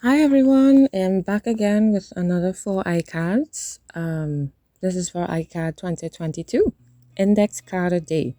Hi everyone, I'm back again with another 4 Icads. This is for Icad 2022, Index Card a Day.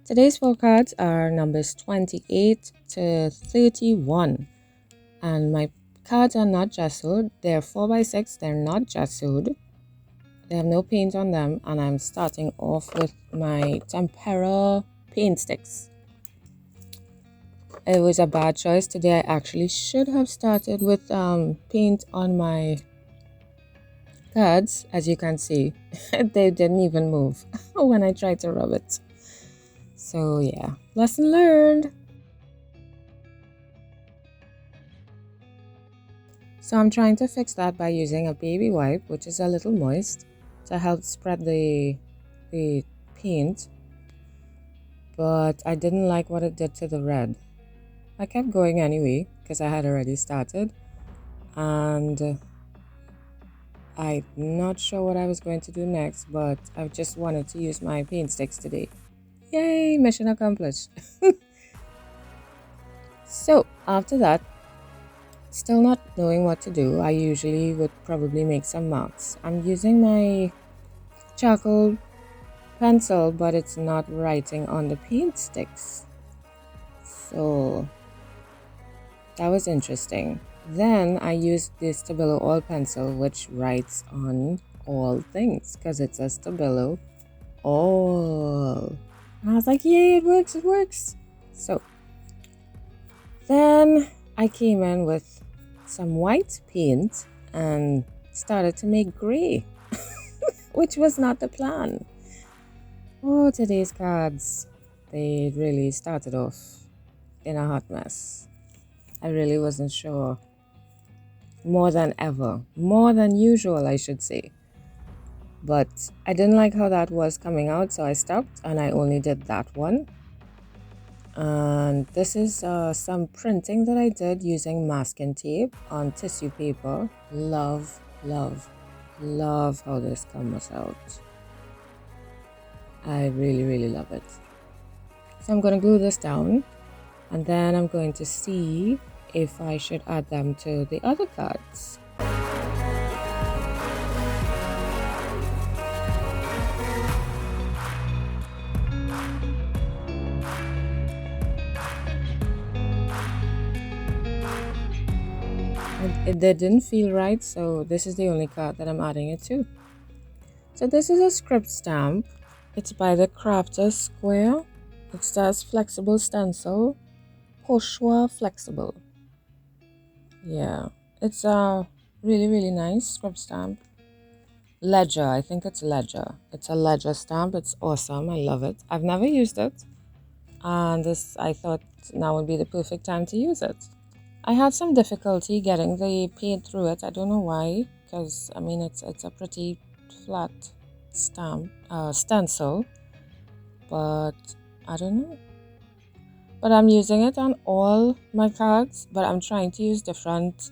Today's 4 cards are numbers 28 to 31, and my cards are not gessoed. They're 4x6, they're not gessoed. They have no paint on them, and I'm starting off with my Tempera paint sticks. It was a bad choice today. I actually should have started with paint on my cards. As you can see, they didn't even move when I tried to rub it. So yeah, lesson learned. So I'm trying to fix that by using a baby wipe, which is a little moist, to help spread the paint. But I didn't like what it did to the red. I kept going anyway because I had already started, and I'm not sure what I was going to do next, but I just wanted to use my paint sticks today. Yay, mission accomplished. So after that, still not knowing what to do, I usually would probably make some marks. I'm using my charcoal pencil, but it's not writing on the paint sticks. So that was interesting. Then I used the Stabilo oil pencil, which writes on all things because it's a Stabilo oil. And I was like, yay, it works, it works. So then I came in with some white paint and started to make gray, which was not the plan. Oh, today's cards, they really started off in a hot mess. I really wasn't sure. More than ever, more than usual, I should say. But I didn't like how that was coming out, so I stopped and I only did that one. And this is some printing that I did using masking tape on tissue paper. Love, love, love how this comes out. I really, really love it. So I'm going to glue this down, and then I'm going to see if I should add them to the other cards. It didn't feel right, so this is the only card that I'm adding it to. So this is a script stamp. It's by the Crafter Square. It says flexible stencil, pochoir flexible. Yeah, it's a really, really nice script stamp. Ledger, I think it's Ledger. It's a Ledger stamp. It's awesome. I love it. I've never used it, and I thought now would be the perfect time to use it. I had some difficulty getting the paint through it. I don't know why, because I mean it's a pretty flat stencil, but I don't know. But I'm using it on all my cards, but I'm trying to use different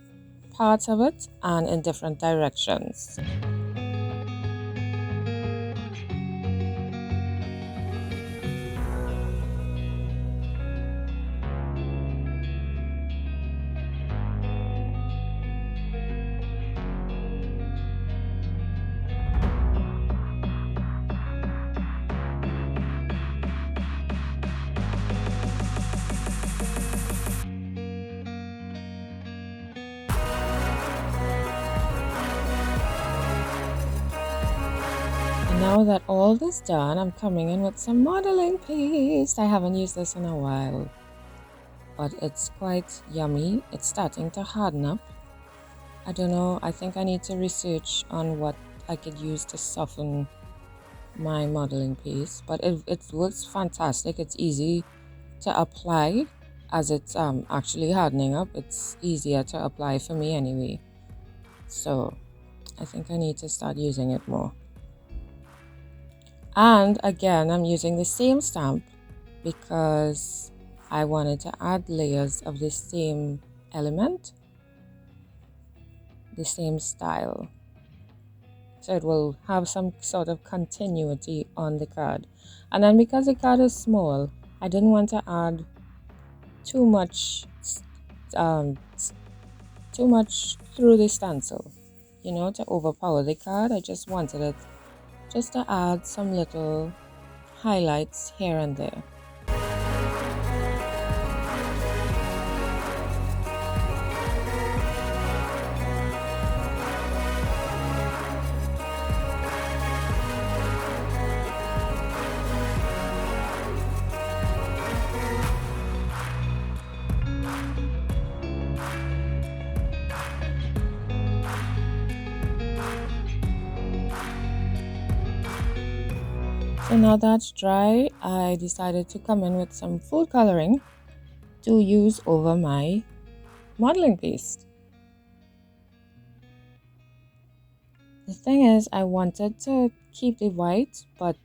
parts of it and in different directions. Now that all this done, I'm coming in with some modeling paste. I haven't used this in a while, but it's quite yummy. It's starting to harden up. I don't know, I think I need to research on what I could use to soften my modeling paste, but it works fantastic. It's easy to apply as it's actually hardening up. It's easier to apply for me anyway, so I think I need to start using it more. And again, I'm using the same stamp because I wanted to add layers of the same element, the same style, so it will have some sort of continuity on the card. And then because the card is small, I didn't want to add too much too much through the stencil, you know, to overpower the card. I just wanted it just to add some little highlights here and there. So now that's dry, I decided to come in with some food coloring to use over my modeling paste. The thing is, I wanted to keep the white, but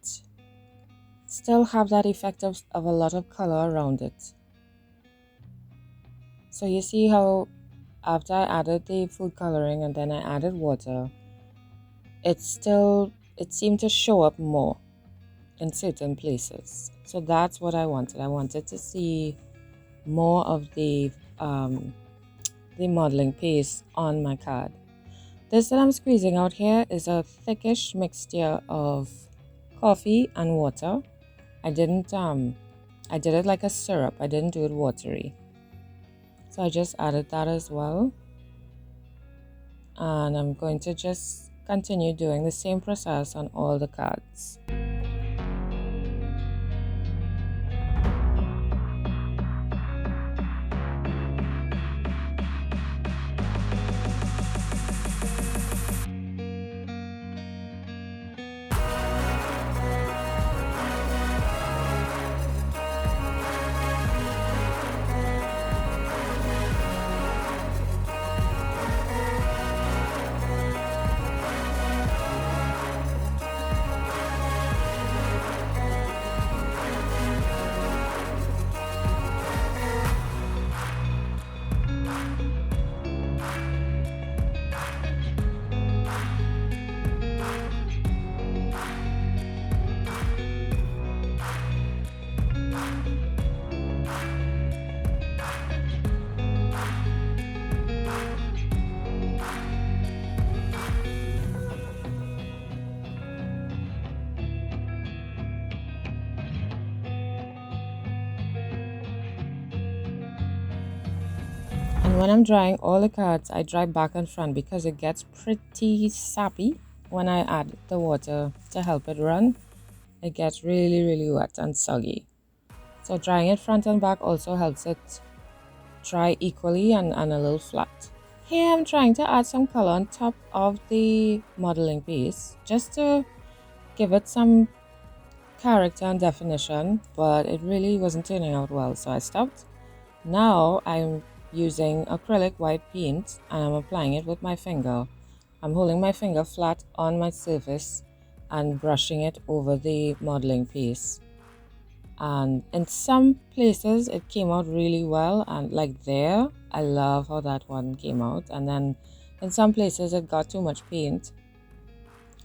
still have that effect of a lot of color around it. So you see how after I added the food coloring and then I added water, it seemed to show up more in certain places. So that's what I wanted. I wanted to see more of the modeling paste on my card. This that I'm squeezing out here is a thickish mixture of coffee and water. I did it like a syrup. I didn't do it watery. So I just added that as well. And I'm going to just continue doing the same process on all the cards. And when I'm drying all the cards, I dry back and front because it gets pretty sappy when I add the water to help it run. It gets really, really wet and soggy. So drying it front and back also helps it dry equally and a little flat. Here I'm trying to add some color on top of the modeling piece just to give it some character and definition, but it really wasn't turning out well, so I stopped. Now I'm using acrylic white paint and I'm applying it with my finger. I'm holding my finger flat on my surface and brushing it over the modeling piece. And in some places it came out really well, and like there, I love how that one came out. And then in some places it got too much paint,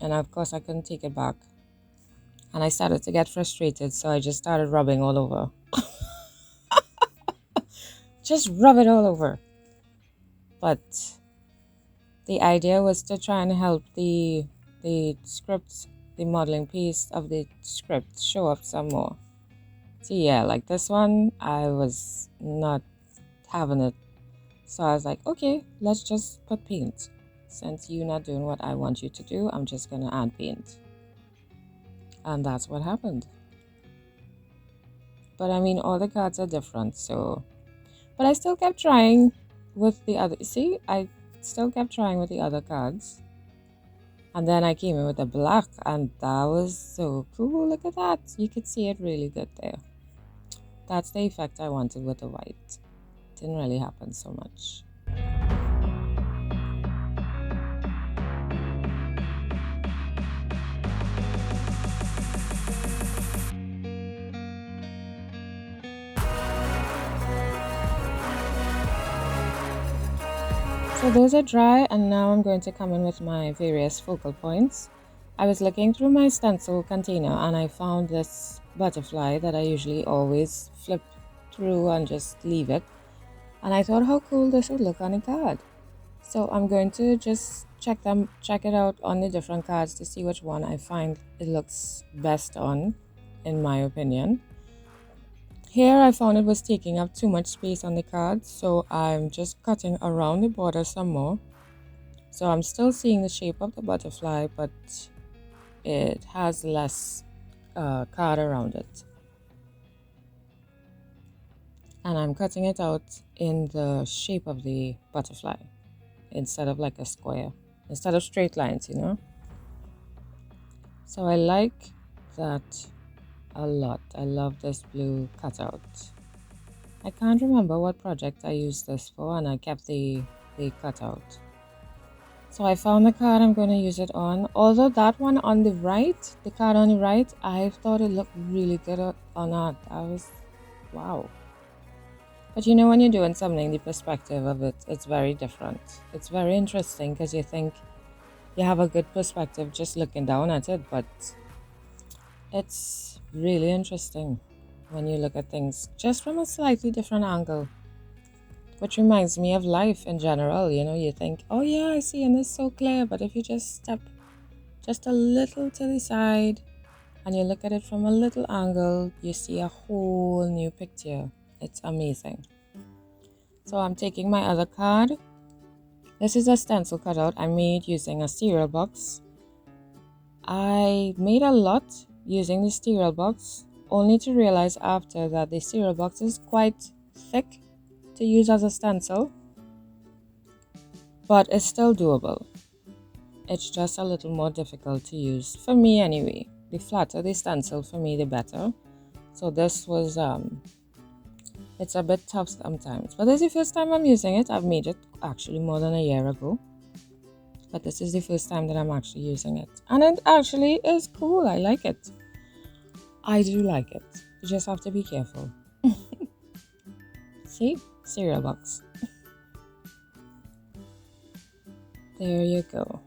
and of course I couldn't take it back. And I started to get frustrated, so I just started rubbing all over. Just rub it all over. But the idea was to try and help the script, the modeling piece of the script show up some more. So yeah, like this one, I was not having it. So I was like, okay, let's just put paint. Since you're not doing what I want you to do, I'm just gonna add paint. And that's what happened. But I mean, all the cards are different, so... But I still kept trying with the other... See, I still kept trying with the other cards. And then I came in with the black, and that was so cool. Look at that. You could see it really good there. That's the effect I wanted with the white. Didn't really happen so much. So those are dry, and now I'm going to come in with my various focal points. I was looking through my stencil container and I found this butterfly that I usually always flip through and just leave it. And I thought how cool this would look on a card. So I'm going to just check it out on the different cards to see which one I find it looks best on, in my opinion. Here I found it was taking up too much space on the card, so I'm just cutting around the border some more. So I'm still seeing the shape of the butterfly, but it has less card around it. And I'm cutting it out in the shape of the butterfly instead of like a square, instead of straight lines, you know. So I like that a lot. I love this blue cutout. I can't remember what project I used this for, and I kept the cutout. So I found the card I'm going to use it on. Although that one on the right, the card on the right, I thought it looked really good on that. I was, wow. But you know, when you're doing something, the perspective of it, it's very different. It's very interesting because you think you have a good perspective just looking down at it, but it's really interesting when you look at things just from a slightly different angle. Which reminds me of life in general. You know, you think, oh yeah, I see, and it's so clear. But if you just step just a little to the side and you look at it from a little angle, you see a whole new picture. It's amazing. So I'm taking my other card. This is a stencil cutout I made using a cereal box. I made a lot using the cereal box, only to realize after that the cereal box is quite thick to use as a stencil, but it's still doable. It's just a little more difficult to use, for me anyway. The flatter the stencil for me, the better. So this was, it's a bit tough sometimes. But this is the first time I'm using it. I've made it actually more than a year ago. But this is the first time that I'm actually using it. And it actually is cool. I like it. I do like it. You just have to be careful. See? Cereal box. There you go.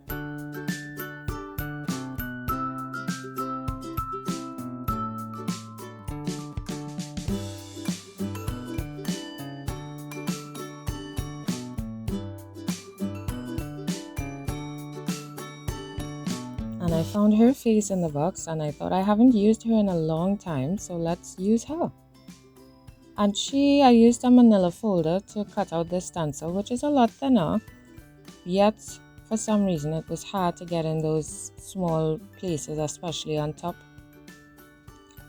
And I found her face in the box and I thought I haven't used her in a long time, so let's use her. And I used a manila folder to cut out this stencil, which is a lot thinner, yet for some reason it was hard to get in those small places, especially on top.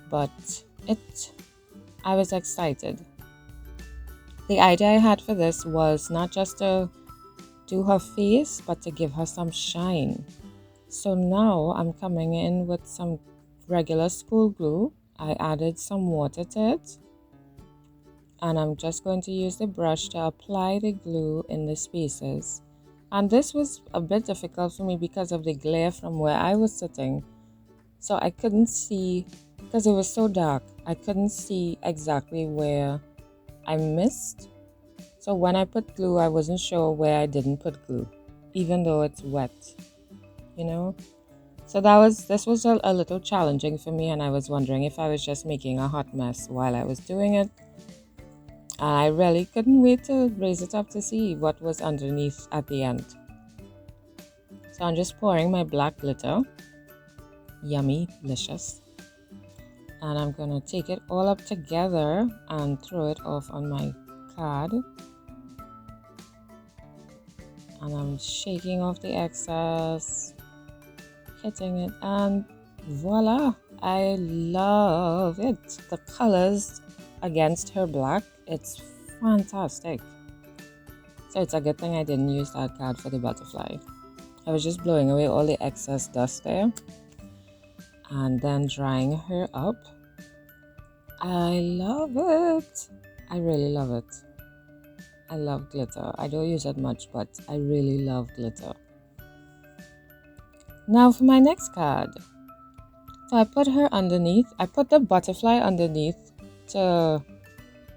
But I was excited. The idea I had for this was not just to do her face, but to give her some shine. So now I'm coming in with some regular school glue. I added some water to it. And I'm just going to use the brush to apply the glue in the spaces. And this was a bit difficult for me because of the glare from where I was sitting. So I couldn't see, because it was so dark, I couldn't see exactly where I missed. So when I put glue, I wasn't sure where I didn't put glue, even though it's wet, you know? So this was a little challenging for me, and I was wondering if I was just making a hot mess while I was doing it. I really couldn't wait to raise it up to see what was underneath at the end. So I'm just pouring my black glitter. Yummy, delicious. And I'm going to take it all up together and throw it off on my card. And I'm shaking off the excess, hitting it, and voila! I love it. The colors against her black, it's fantastic. So it's a good thing I didn't use that card for the butterfly. I was just blowing away all the excess dust there and then drying her up. I love it. I really love it. I love glitter. I don't use it much, but I really love glitter. Now for my next card. So I put her underneath. I put the butterfly underneath to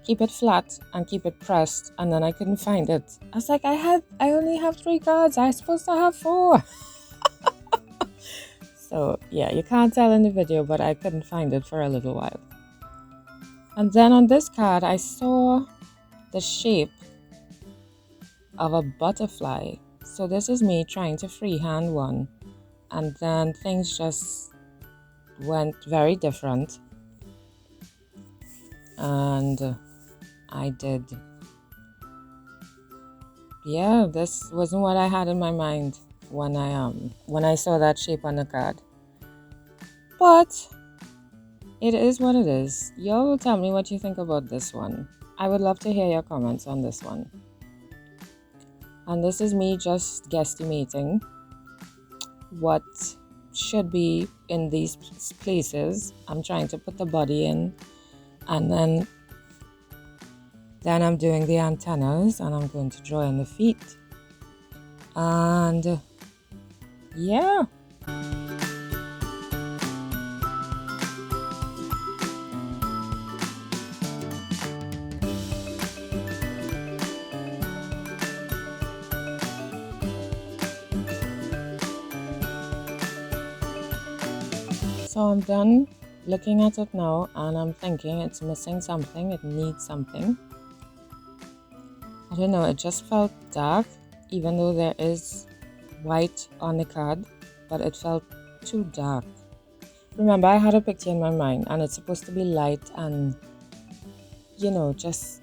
keep it flat and keep it pressed, and then I couldn't find it. I was like, I only have 3 cards. I'm supposed to have 4. So yeah, you can't tell in the video, but I couldn't find it for a little while. And then on this card, I saw the shape of a butterfly. So this is me trying to freehand one, and then things just went very different, and I did, yeah, this wasn't what I had in my mind when I saw that shape on the card. But it is what it is. Y'all will tell me what you think about this one. I would love to hear your comments on this one. And this is me just guesstimating what should be in these places. I'm trying to put the body in, and then I'm doing the antennas, and I'm going to draw in the feet. And yeah. So I'm done looking at it now, and I'm thinking it's missing something, it needs something. I don't know, it just felt dark, even though there is white on the card, but it felt too dark. Remember, I had a picture in my mind, and it's supposed to be light, and you know, just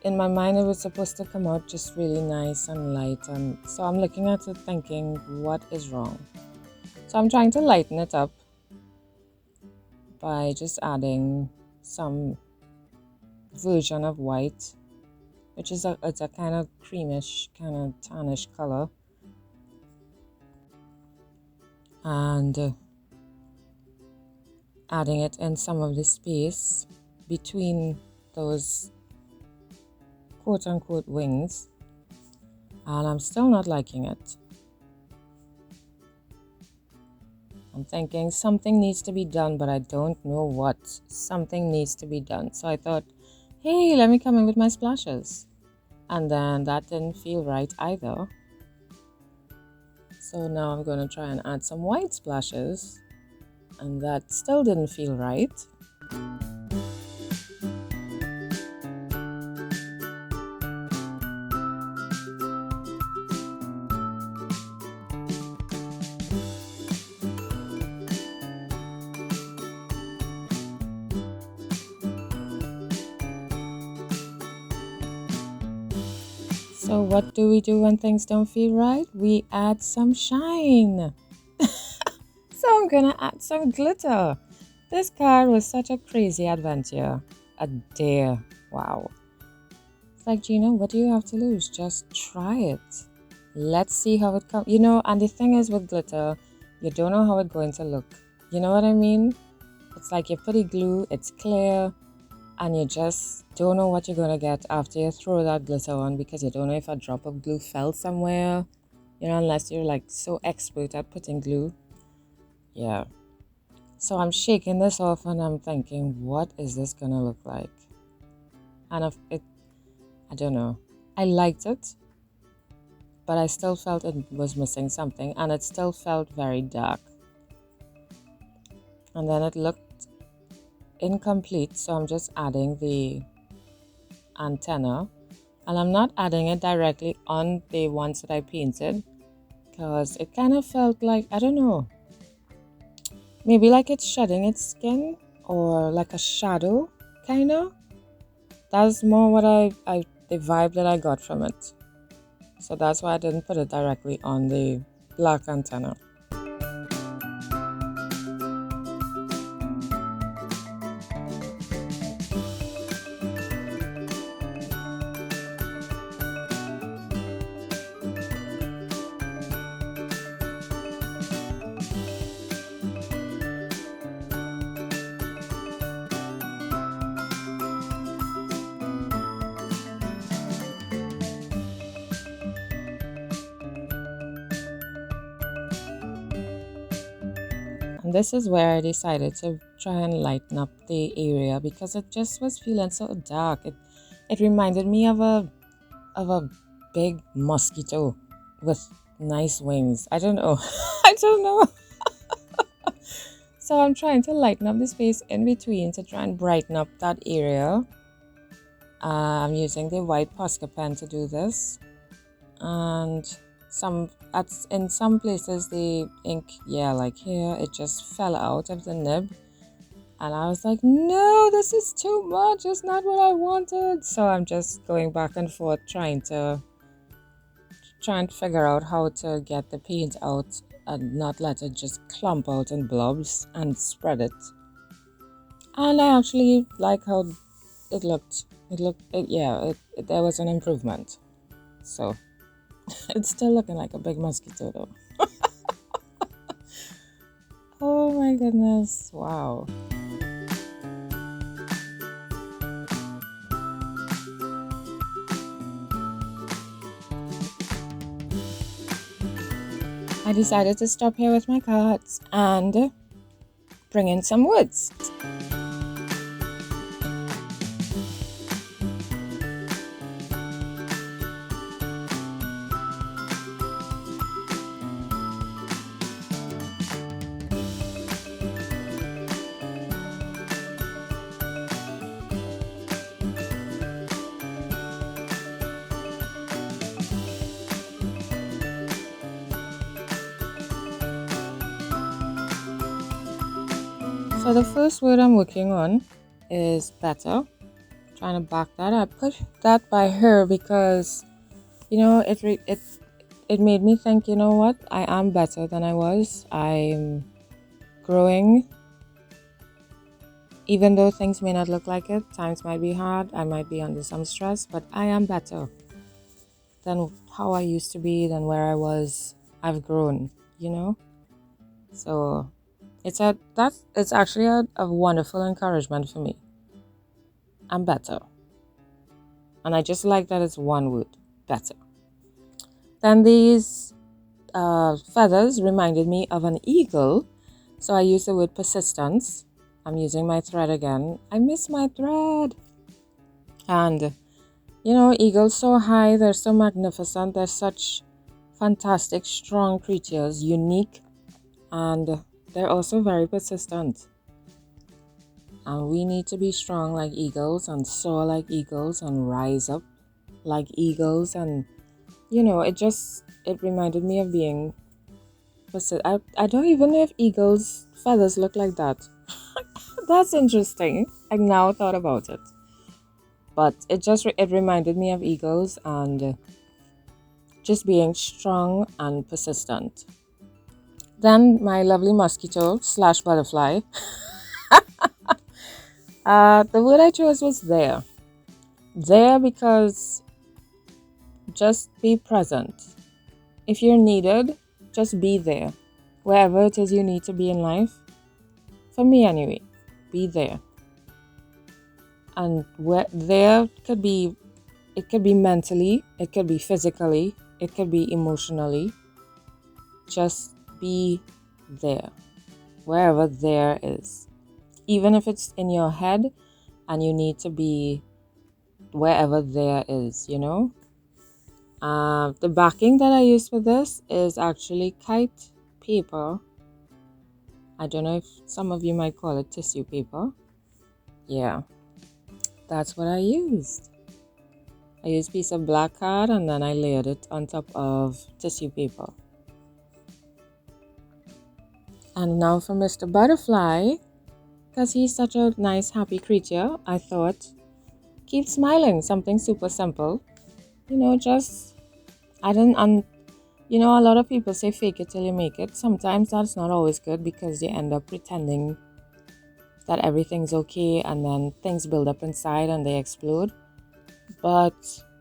in my mind it was supposed to come out just really nice and light, and so I'm looking at it thinking, what is wrong? So I'm trying to lighten it up by just adding some version of white, which is it's a kind of creamish, kind of tannish color, and adding it in some of the space between those quote-unquote wings, and I'm still not liking it. I'm thinking something needs to be done, but I don't know what. Something needs to be done. So I thought, hey, let me come in with my splashes. And then that didn't feel right either. So now I'm going to try and add some white splashes, and that still didn't feel right. So what do we do when things don't feel right? We add some shine. So I'm gonna add some glitter. This card was such a crazy adventure. A dare. Wow. It's like, Gina, what do you have to lose? Just try it. Let's see how it comes. You know, and the thing is with glitter, you don't know how it's going to look. You know what I mean? It's like you put the glue, it's clear, and you just don't know what you're going to get after you throw that glitter on, because you don't know if a drop of glue fell somewhere, you know, unless you're like so expert at putting glue. Yeah. So I'm shaking this off, and I'm thinking, what is this going to look like? And I don't know. I liked it, but I still felt it was missing something, and it still felt very dark. And then it looked incomplete, so I'm just adding the antenna, and I'm not adding it directly on the ones that I painted, because it kind of felt like, I don't know, maybe like it's shedding its skin, or like a shadow, kind of. That's more what the vibe that I got from it. So that's why I didn't put it directly on the black antenna. And this is where I decided to try and lighten up the area, because it just was feeling so dark. It reminded me of a big mosquito with nice wings. I don't know. I don't know. So I'm trying to lighten up the space in between to try and brighten up that area. I'm using the white Posca pen to do this. and in some places the ink, yeah, like here, it just fell out of the nib, and I was like, no, this is too much, it's not what I wanted. So I'm just going back and forth trying to figure out how to get the paint out and not let it just clump out in blobs, and spread it. And I actually like how it looked. There was an improvement. So it's still looking like a big mosquito though. Oh my goodness, wow. I decided to stop here with my cards and bring in some woods. So the first word I'm working on is better. Trying to back that up. Put that by her because, it made me think, you know what? I am better than I was. I'm growing. Even though things may not look like it, times might be hard, I might be under some stress, but I am better than how I used to be, than where I was. I've grown, So it's actually a wonderful encouragement for me. I'm better. And I just like that it's one word, better. Then these feathers reminded me of an eagle. So I used the word persistence. I'm using my thread again. I miss my thread. And, eagles so high, they're so magnificent. They're such fantastic, strong creatures, unique. And they're also very persistent. And we need to be strong like eagles and soar like eagles and rise up like eagles. And, it reminded me of being persistent. I don't even know if eagles' feathers look like that. That's interesting. I now thought about it. But it reminded me of eagles and just being strong and persistent. Then my lovely mosquito / butterfly. The word I chose was there. There because just be present. If you're needed, just be there. Wherever it is you need to be in life. For me anyway, be there. And there could be, it could be mentally, it could be physically, it could be emotionally. Just be there. Wherever there is. Even if it's in your head and you need to be wherever there is, The backing that I use for this is actually kite paper. I don't know if some of you might call it tissue paper. Yeah, that's what I used. I used a piece of black card and then I layered it on top of tissue paper. And now for Mr. Butterfly, because he's such a nice, happy creature, I thought, keep smiling, something super simple. A lot of people say fake it till you make it. Sometimes that's not always good because you end up pretending that everything's okay and then things build up inside and they explode. But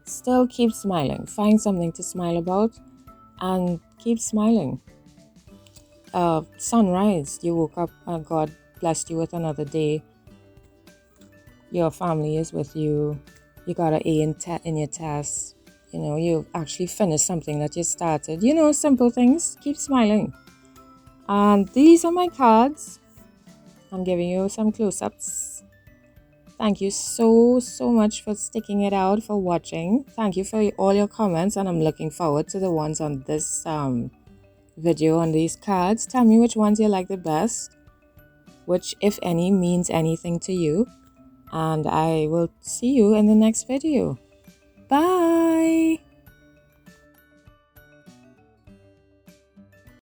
still keep smiling. Find something to smile about and keep smiling. Sunrise, you woke up and God blessed you with another day. Your family is with you. You got an A in your test. You actually finished something that you started. Simple things. Keep smiling. And these are my cards. I'm giving you some close-ups. Thank you so much for sticking it out, for watching. Thank you for all your comments, and I'm looking forward to the ones on this video on these cards. Tell me which ones you like the best, which, if any, means anything to you. And I will see you in the next video. Bye!